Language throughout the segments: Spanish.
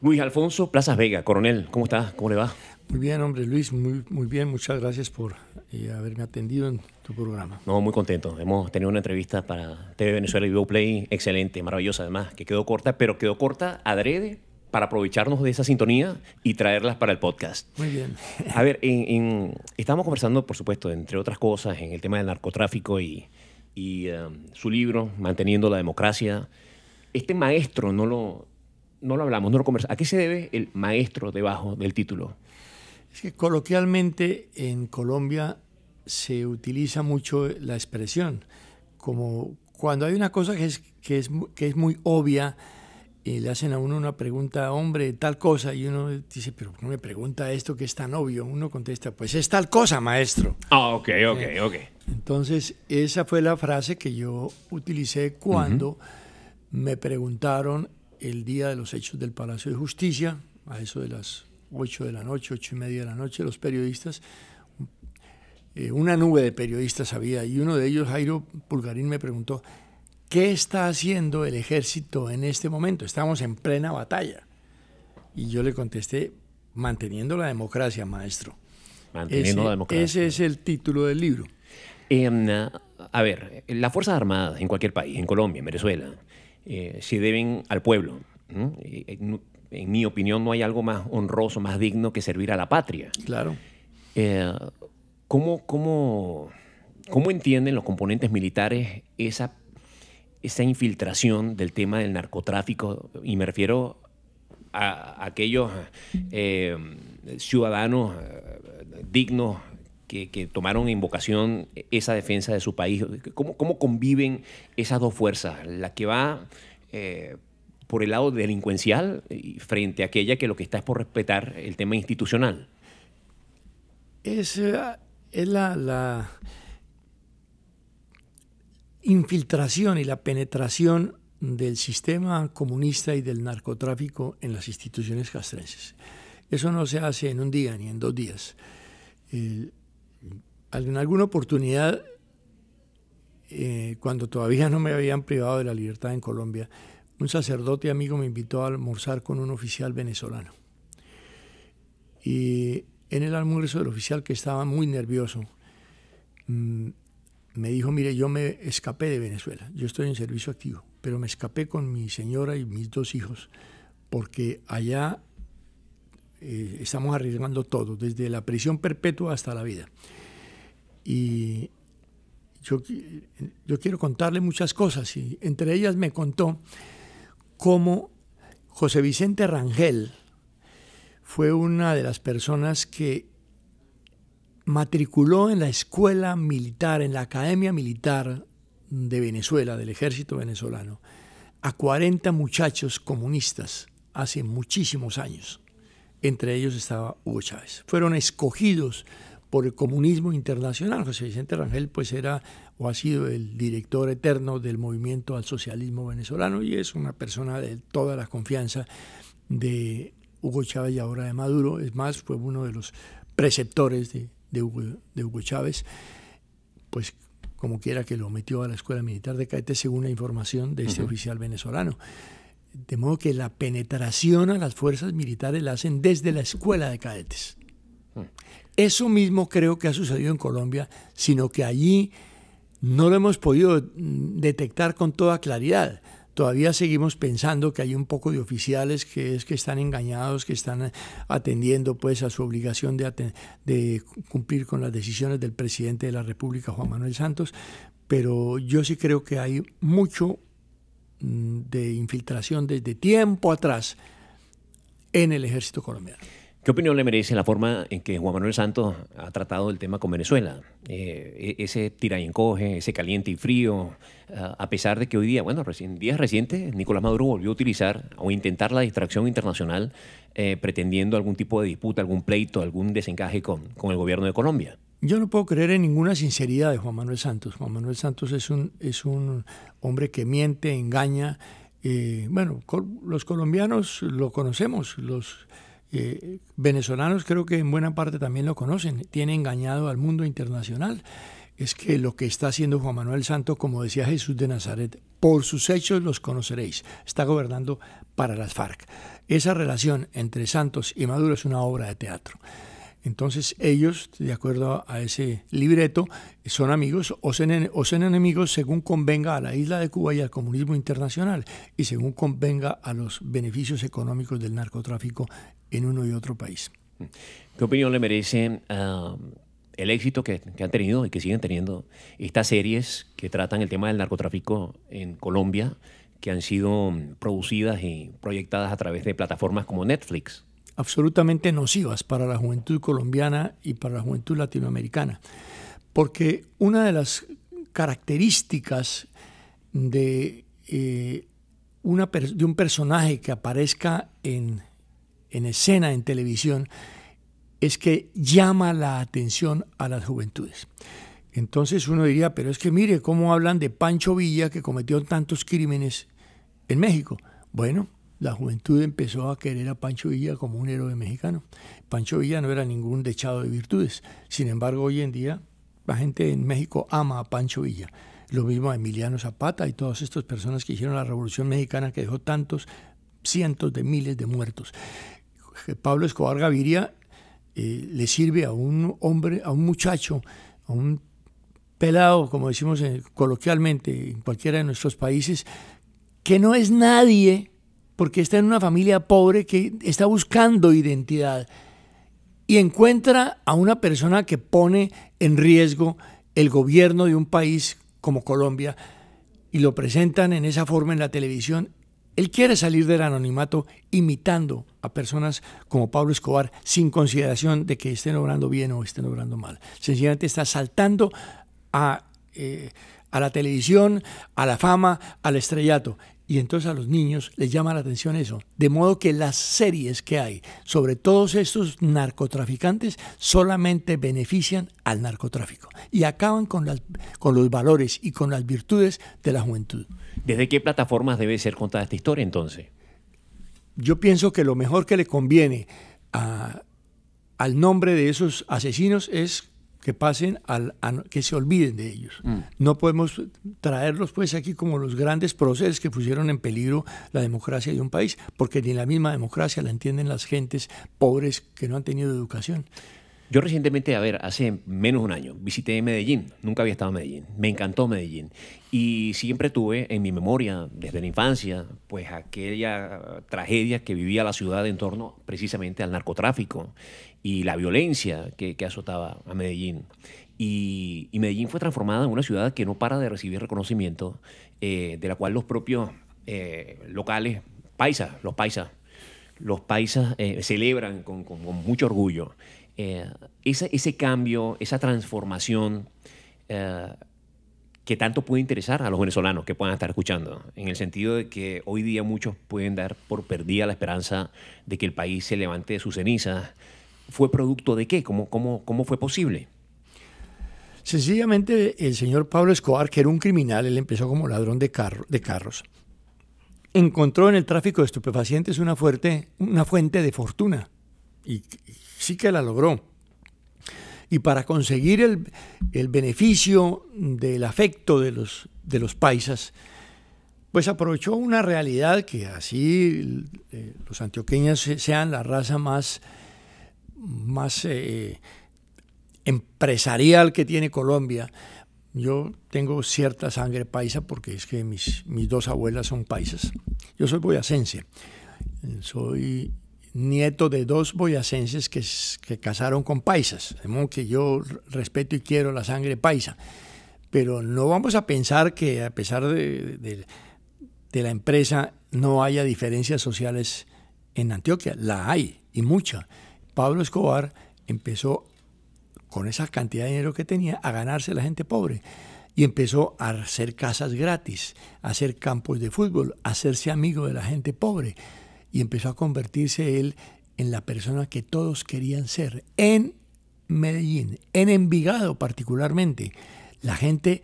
Luis Alfonso Plazas Vega, coronel, ¿cómo está? ¿Cómo le va? Muy bien, hombre, Luis, muy bien. Muchas gracias por haberme atendido en tu programa. No, muy contento. Hemos tenido una entrevista para TV Venezuela y Play excelente, maravillosa además, que quedó corta, pero quedó corta adrede para aprovecharnos de esa sintonía y traerlas para el podcast. Muy bien. A ver, estábamos conversando, por supuesto, entre otras cosas, en el tema del narcotráfico y su libro, Manteniendo la Democracia. Este maestro no lo hablamos, no lo conversamos. ¿A qué se debe el maestro debajo del título? Es que coloquialmente en Colombia se utiliza mucho la expresión, como cuando hay una cosa que es muy obvia y le hacen a uno una pregunta, hombre, tal cosa, y uno dice, pero ¿por qué me pregunta esto que es tan obvio? Uno contesta, pues es tal cosa, maestro. Ah, ok. Entonces, esa fue la frase que yo utilicé cuando me preguntaron el día de los hechos del Palacio de Justicia, a eso de las 8 de la noche, 8:30 de la noche, los periodistas, una nube de periodistas había, y uno de ellos, Jairo Pulgarín, me preguntó, ¿qué está haciendo el ejército en este momento? Estamos en plena batalla. Y yo le contesté, manteniendo la democracia, maestro. Manteniendo la democracia. Ese es el título del libro. A ver, las Fuerzas Armadas en cualquier país, en Colombia, en Venezuela, se deben al pueblo, ¿no? En mi opinión, no hay algo más honroso, más digno que servir a la patria. Claro. ¿Cómo entienden los componentes militares esa infiltración del tema del narcotráfico? Y me refiero a aquellos ciudadanos dignos que tomaron en vocación esa defensa de su país. ¿Cómo conviven esas dos fuerzas? La que va por el lado delincuencial frente a aquella que lo que está es por respetar el tema institucional. Es la infiltración y la penetración del sistema comunista y del narcotráfico en las instituciones castrenses. Eso no se hace en un día ni en 2 días. En alguna oportunidad, cuando todavía no me habían privado de la libertad en Colombia, un sacerdote amigo me invitó a almorzar con un oficial venezolano. Y en el almuerzo del oficial, que estaba muy nervioso, me dijo, mire, yo me escapé de Venezuela, yo estoy en servicio activo, pero me escapé con mi señora y mis 2 hijos, porque allá estamos arriesgando todo, desde la prisión perpetua hasta la vida. Y yo quiero contarle muchas cosas, y entre ellas me contó cómo José Vicente Rangel fue una de las personas que matriculó en la escuela militar, en la Academia Militar de Venezuela, del ejército venezolano, a 40 muchachos comunistas hace muchísimos años. Entre ellos estaba Hugo Chávez. Fueron escogidos por el comunismo internacional. José Vicente Rangel pues era o ha sido el director eterno del movimiento al socialismo venezolano y es una persona de toda la confianza de Hugo Chávez y ahora de Maduro. Es más, fue uno de los preceptores de Hugo Chávez, pues como quiera que lo metió a la Escuela Militar de Cadetes según la información de este oficial venezolano. De modo que la penetración a las fuerzas militares la hacen desde la Escuela de Cadetes. Eso mismo creo que ha sucedido en Colombia, sino que allí no lo hemos podido detectar con toda claridad. Todavía seguimos pensando que hay un poco de oficiales que están engañados, que están atendiendo pues a su obligación de cumplir con las decisiones del presidente de la República, Juan Manuel Santos, pero yo sí creo que hay mucho de infiltración desde tiempo atrás en el ejército colombiano. ¿Qué opinión le merece la forma en que Juan Manuel Santos ha tratado el tema con Venezuela? Ese tira y encoge, ese caliente y frío, a pesar de que hoy día, bueno, días recientes, Nicolás Maduro volvió a utilizar o intentar la distracción internacional pretendiendo algún tipo de disputa, algún pleito, algún desencaje con el gobierno de Colombia. Yo no puedo creer en ninguna sinceridad de Juan Manuel Santos. Juan Manuel Santos es un hombre que miente, engaña. Bueno, los colombianos lo conocemos, los venezolanos creo que en buena parte también lo conocen, tiene engañado al mundo internacional. Es que lo que está haciendo Juan Manuel Santos, como decía Jesús de Nazaret, por sus hechos los conoceréis. Está gobernando para las FARC. Esa relación entre Santos y Maduro es una obra de teatro. Entonces ellos, de acuerdo a ese libreto, son amigos o son enemigos según convenga a la isla de Cuba y al comunismo internacional, y según convenga a los beneficios económicos del narcotráfico en uno y otro país. ¿Qué opinión le merece el éxito que han tenido y que siguen teniendo estas series que tratan el tema del narcotráfico en Colombia, que han sido producidas y proyectadas a través de plataformas como Netflix? Absolutamente nocivas para la juventud colombiana y para la juventud latinoamericana, porque una de las características de un personaje que aparezca en escena en televisión es que llama la atención a las juventudes. Entonces uno diría, pero es que mire cómo hablan de Pancho Villa, que cometió tantos crímenes en México. Bueno, la juventud empezó a querer a Pancho Villa como un héroe mexicano. Pancho Villa no era ningún dechado de virtudes. Sin embargo, hoy en día la gente en México ama a Pancho Villa. Lo mismo a Emiliano Zapata y todas estas personas que hicieron la Revolución Mexicana, que dejó tantos cientos de miles de muertos. Pablo Escobar Gaviria le sirve a un hombre, a un muchacho, a un pelado, como decimos coloquialmente en cualquiera de nuestros países, que no es nadie, porque está en una familia pobre que está buscando identidad y encuentra a una persona que pone en riesgo el gobierno de un país como Colombia y lo presentan en esa forma en la televisión. Él quiere salir del anonimato imitando a personas como Pablo Escobar sin consideración de que estén obrando bien o estén obrando mal. Sencillamente está saltando a la televisión, a la fama, al estrellato. Y entonces a los niños les llama la atención eso. De modo que las series que hay sobre todos estos narcotraficantes solamente benefician al narcotráfico y acaban con los valores y con las virtudes de la juventud. ¿Desde qué plataformas debe ser contada esta historia entonces? Yo pienso que lo mejor que le conviene al nombre de esos asesinos es que pasen que se olviden de ellos. No podemos traerlos pues aquí como los grandes próceres que pusieron en peligro la democracia de un país, porque ni la misma democracia la entienden las gentes pobres que no han tenido educación. Yo recientemente, hace menos de un año, visité Medellín. Nunca había estado en Medellín. Me encantó Medellín. Y siempre tuve en mi memoria, desde la infancia, pues aquella tragedia que vivía la ciudad en torno precisamente al narcotráfico y la violencia que azotaba a Medellín. Y Medellín fue transformada en una ciudad que no para de recibir reconocimiento, de la cual los propios locales, los paisas celebran con mucho orgullo. Ese cambio, esa transformación que tanto puede interesar a los venezolanos que puedan estar escuchando, en el sentido de que hoy día muchos pueden dar por perdida la esperanza de que el país se levante de sus cenizas. ¿Fue producto de qué? ¿Cómo fue posible? Sencillamente el señor Pablo Escobar, que era un criminal, él empezó como ladrón de carros, encontró en el tráfico de estupefacientes una fuente de fortuna y sí que la logró. Y para conseguir el beneficio del afecto de los paisas, pues aprovechó una realidad que así los antioqueños sean la raza más empresarial que tiene Colombia. Yo tengo cierta sangre paisa porque es que mis dos abuelas son paisas. Yo soy boyacense, soy nieto de dos boyacenses que casaron con paisas, de modo que yo respeto y quiero la sangre paisa, pero no vamos a pensar que a pesar de la empresa no haya diferencias sociales en Antioquia. La hay, y mucha. Pablo Escobar empezó con esa cantidad de dinero que tenía a ganarse a la gente pobre y empezó a hacer casas gratis, a hacer campos de fútbol, a hacerse amigo de la gente pobre. Y empezó a convertirse él en la persona que todos querían ser. En Medellín, en Envigado particularmente, la gente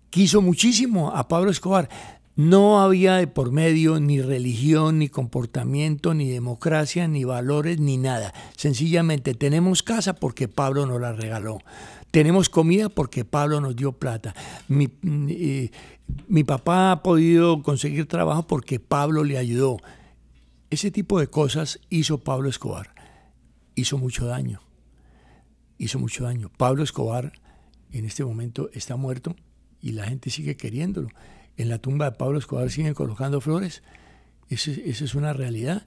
quiso muchísimo a Pablo Escobar. No había de por medio ni religión, ni comportamiento, ni democracia, ni valores, ni nada. Sencillamente tenemos casa porque Pablo nos la regaló. Tenemos comida porque Pablo nos dio plata. Mi papá ha podido conseguir trabajo porque Pablo le ayudó. Ese tipo de cosas hizo Pablo Escobar. Hizo mucho daño. Hizo mucho daño. Pablo Escobar en este momento está muerto y la gente sigue queriéndolo. En la tumba de Pablo Escobar siguen colocando flores. Esa es una realidad.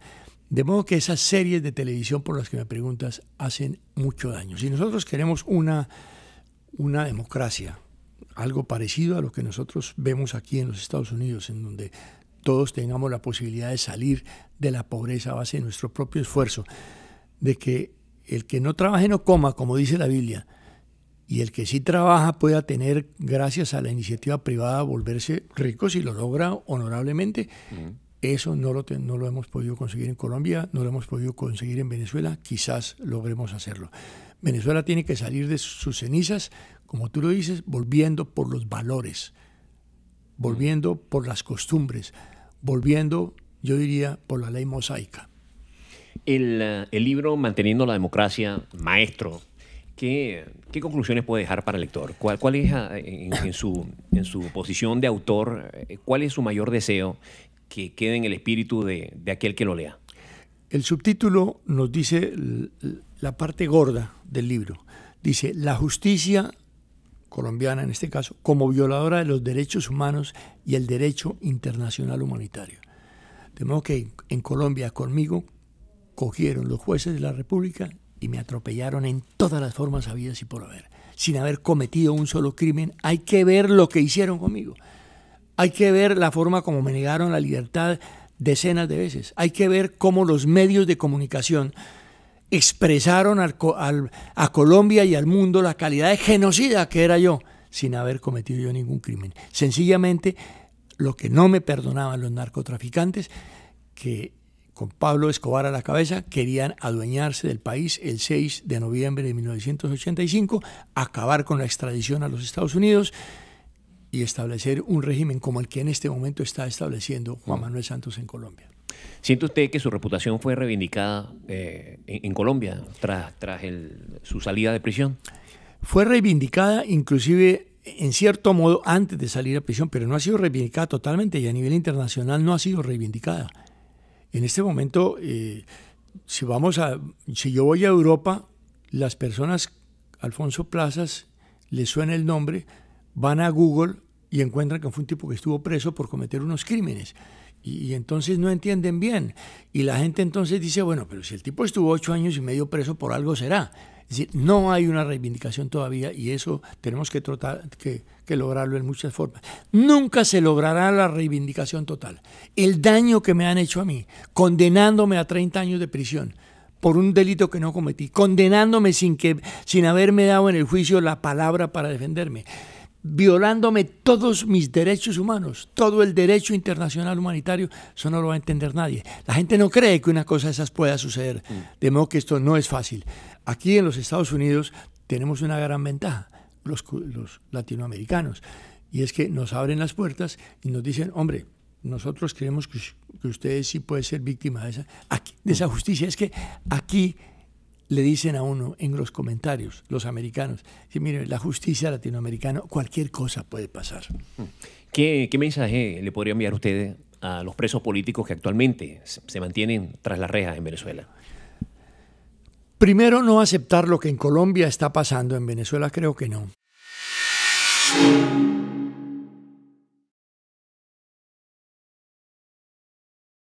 De modo que esas series de televisión por las que me preguntas hacen mucho daño. Si nosotros queremos una democracia, algo parecido a lo que nosotros vemos aquí en los Estados Unidos, en donde todos tengamos la posibilidad de salir de la pobreza a base de nuestro propio esfuerzo, de que el que no trabaje no coma, como dice la Biblia, y el que sí trabaja pueda tener, gracias a la iniciativa privada, volverse rico si lo logra honorablemente. Eso no lo hemos podido conseguir en Colombia, no lo hemos podido conseguir en Venezuela, quizás logremos hacerlo. Venezuela tiene que salir de sus cenizas, como tú lo dices, volviendo por los valores, volviendo por las costumbres, volviendo, yo diría, por la ley mosaica. El libro Manteniendo la Democracia, maestro, ¿qué conclusiones puede dejar para el lector? ¿Cuál es, en su posición de autor, cuál es su mayor deseo que quede en el espíritu de aquel que lo lea? El subtítulo nos dice la parte gorda del libro. Dice, la justicia colombiana, en este caso, como violadora de los derechos humanos y el derecho internacional humanitario. De modo que en Colombia conmigo cogieron los jueces de la República y me atropellaron en todas las formas habidas y por haber, sin haber cometido un solo crimen. Hay que ver lo que hicieron conmigo. Hay que ver la forma como me negaron la libertad decenas de veces. Hay que ver cómo los medios de comunicación expresaron a Colombia y al mundo la calidad de genocida que era yo, sin haber cometido yo ningún crimen. Sencillamente, lo que no me perdonaban los narcotraficantes, que con Pablo Escobar a la cabeza, querían adueñarse del país el 6 de noviembre de 1985, acabar con la extradición a los Estados Unidos y establecer un régimen como el que en este momento está estableciendo Juan Manuel Santos en Colombia. ¿Siente usted que su reputación fue reivindicada en Colombia tras su salida de prisión? Fue reivindicada inclusive en cierto modo antes de salir de prisión, pero no ha sido reivindicada totalmente y a nivel internacional no ha sido reivindicada. En este momento, si yo voy a Europa, las personas, Alfonso Plazas, les suena el nombre, van a Google y encuentran que fue un tipo que estuvo preso por cometer unos crímenes. Y entonces no entienden bien. Y la gente entonces dice, bueno, pero si el tipo estuvo 8 años y medio preso, por algo será. Es decir, no hay una reivindicación todavía y eso tenemos que lograrlo en muchas formas. Nunca se logrará la reivindicación total. El daño que me han hecho a mí, condenándome a 30 años de prisión por un delito que no cometí, condenándome sin haberme dado en el juicio la palabra para defenderme, violándome todos mis derechos humanos, todo el derecho internacional humanitario, eso no lo va a entender nadie. La gente no cree que una cosa de esas pueda suceder, de modo que esto no es fácil. Aquí en los Estados Unidos tenemos una gran ventaja, los latinoamericanos, y es que nos abren las puertas y nos dicen, hombre, nosotros creemos que ustedes sí pueden ser víctimas de esa justicia. Es que aquí le dicen a uno en los comentarios, los americanos, que mire, la justicia latinoamericana, cualquier cosa puede pasar. ¿Qué mensaje le podría enviar usted a los presos políticos que actualmente se mantienen tras las rejas en Venezuela? Primero, no aceptar lo que en Colombia está pasando. En Venezuela creo que no.